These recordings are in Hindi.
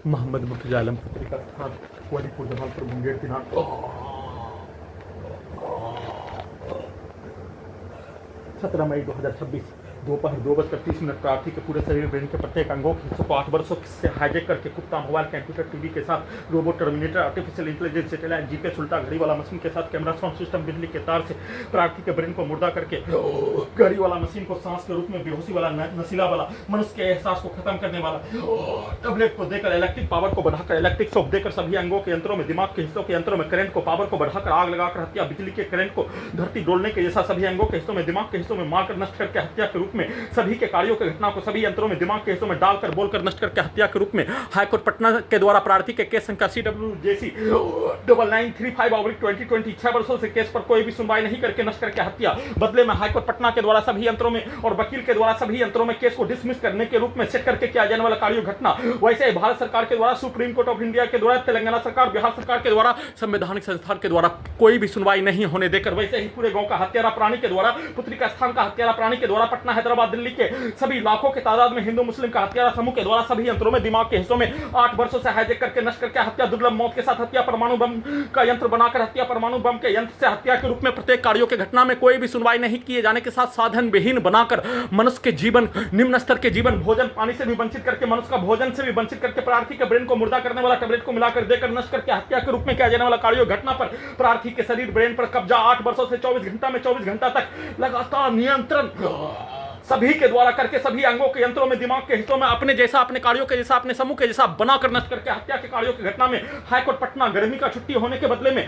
मोहम्मद मुर्तजा आलम पत्रिका स्थान वलीपुर जमालपुर मुंगेर दिनांक 17 मई 2026 दोपहर 2:30 प्रार्थी के पूरे शरीर ब्रेन के प्रत्येक अंगों के हिस्सों को 8 वर्षों से हाईजेक करके कुत्ता मोबाइल कंप्यूटर टीवी के साथ robot terminator artificial intelligence satellite GPS उल्टा घड़ी वाला मशीन के साथ कैमरा साउंड सिस्टम बिजली के तार से प्रार्थी के ब्रेन को मुर्दा करके घड़ी वाला मशीन को सांस के रूप में बेहोशी वाला नशीला वाला मनुष्य के एहसास को खत्म करने वाला टैबलेट को देकर इलेक्ट्रिक पावर को बढ़ाकर इलेक्ट्रिक शॉक देकर सभी अंगों के यंत्रों में दिमाग के हिस्सों के यंत्रों में करंट को पावर को बढ़ाकर आग लगाकर हत्या बिजली के करंट को धरती डोलने के जैसा सभी अंगों के हिस्सों में दिमाग के हिस्सों में मारकर नष्ट करके हत्या के रूप में सभी के कार्यों के घटना को सभी यंत्रों में दिमाग के हिस्सों में डालकर बोलकर नष्ट करके हत्या के रूप में हाईकोर्ट पटना के द्वारा प्रार्थी के केस संख्या CWJC 9935/2020 6 वर्षों से केस पर कोई भी सुनवाई नहीं करके नष्ट करके हत्या बदले में हाईकोर्ट पटना के द्वारा सभी यंत्रों में और वकील के द्वारा सभी यंत्रों में केस को डिसमिस करने के रूप में सेट करके किया जाने वाला कार्य घटना वैसे ही भारत सरकार के द्वारा सुप्रीम कोर्ट ऑफ इंडिया के द्वारा तेलंगाना सरकार बिहार सरकार के द्वारा संवैधानिक संस्थान के द्वारा कोई भी सुनवाई नहीं होने देकर वैसे ही पूरे गांव का हत्यारा प्राणी के द्वारा पुत्री का स्थान का हत्यारा प्राणी के द्वारा पटना हैदराबाद दिल्ली के सभी लाखों के तादाद में हिंदू मुस्लिम का हत्यारा समूह के द्वारा सभी यंत्रों में दिमाग के हिस्सों में 8 वर्षों से हाईजेक करके नष्ट करके हत्या दुर्लभ मौत के साथ हत्या परमाणु बम का यंत्र बनाकर हत्या परमाणु बम के यंत्र से हत्या के रूप में प्रत्येक कार्यों के घटना में कोई भी सुनवाई नहीं किए जाने के साथ साधन विहीन बनाकर मनुष्य के जीवन निम्न स्तर के जीवन भोजन पानी से भी वंचित करके मनुष्य का भोजन से भी वंचित करके प्रार्थी के ब्रेन को मुर्दा करने वाला टैबलेट को मिलाकर देकर नष्ट करके हत्या के रूप में किया जाने वाला कार्य घटना पर प्रार्थी के शरीर ब्रेन पर कब्जा 8 वर्षों से 24 घंटा में 24 घंटा तक लगातार नियंत्रण सभी के द्वारा करके सभी अंगों के यंत्रों में दिमाग के हिस्सों में अपने जैसा अपने कार्यों के जैसा अपने समूह के जैसा बनाकर नष्ट करके हत्या के कार्यों की घटना में हाईकोर्ट पटना गर्मी का छुट्टी होने के बदले में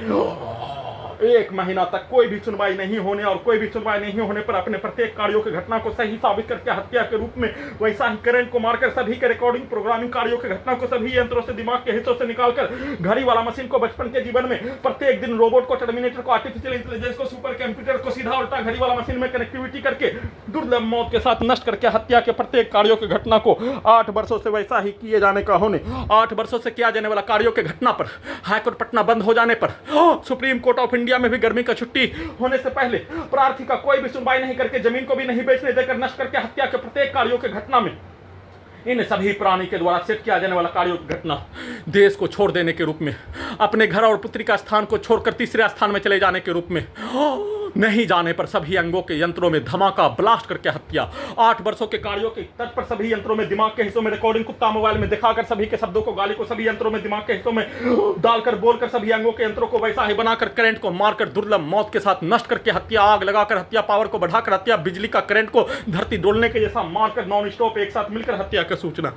1 महीना तक कोई भी सुनवाई नहीं होने और कोई भी सुनवाई नहीं होने पर अपने प्रत्येक कार्यों की घटना को सही साबित करके हत्या के रूप में वैसा ही करंट को मारकर सभी के रिकॉर्डिंग प्रोग्रामिंग कार्यों की घटना को सभी यंत्रों से दिमाग के हिस्सों से निकालकर घड़ी वाला मशीन को बचपन के जीवन में प्रत्येक दिन रोबोट को टर्मिनेटर को आर्टिफिशियल इंटेलिजेंस को सुपर कंप्यूटर को सीधा उल्टा घड़ी वाला मशीन में कनेक्टिविटी करके दुर्लभ मौत के साथ नष्ट करके हत्या के प्रत्येक कार्यों की घटना को 8 वर्षों से वैसा ही किए जाने का होने 8 वर्षों से किया जाने वाला कार्यों के घटना पर हाईकोर्ट पटना बंद हो जाने पर सुप्रीम कोर्ट ऑफ इंडिया में भी गर्मी का छुट्टी होने से पहले प्रार्थी का कोई भी सुनवाई नहीं करके जमीन को भी नहीं बेचने देकर नष्ट करके हत्या के प्रत्येक कार्यों के घटना में इन सभी प्राणी के द्वारा सेट किया जाने वाला कार्यों की घटना देश को छोड़ देने के रूप में अपने घर और पुत्री का स्थान को छोड़कर तीसरे स्थान में चले जाने के रूप में नहीं जाने पर सभी अंगों के यंत्रों में धमाका ब्लास्ट करके हत्या 8 वर्षों के कार्यों के तट पर सभी यंत्रों में दिमाग के हिस्सों में रिकॉर्डिंग कुत्ता मोबाइल में दिखाकर सभी के शब्दों को गाली को सभी यंत्रों में दिमाग के हिस्सों में डालकर बोलकर सभी अंगों के यंत्रों को वैसा ही बनाकर करंट को मारकर दुर्लभ मौत के साथ नष्ट करके हत्या आग लगाकर हत्या पावर को बढ़ाकर हत्या बिजली का करंट को धरती डोलने के जैसा मारकर नॉन स्टॉप एक साथ मिलकर हत्या की सूचना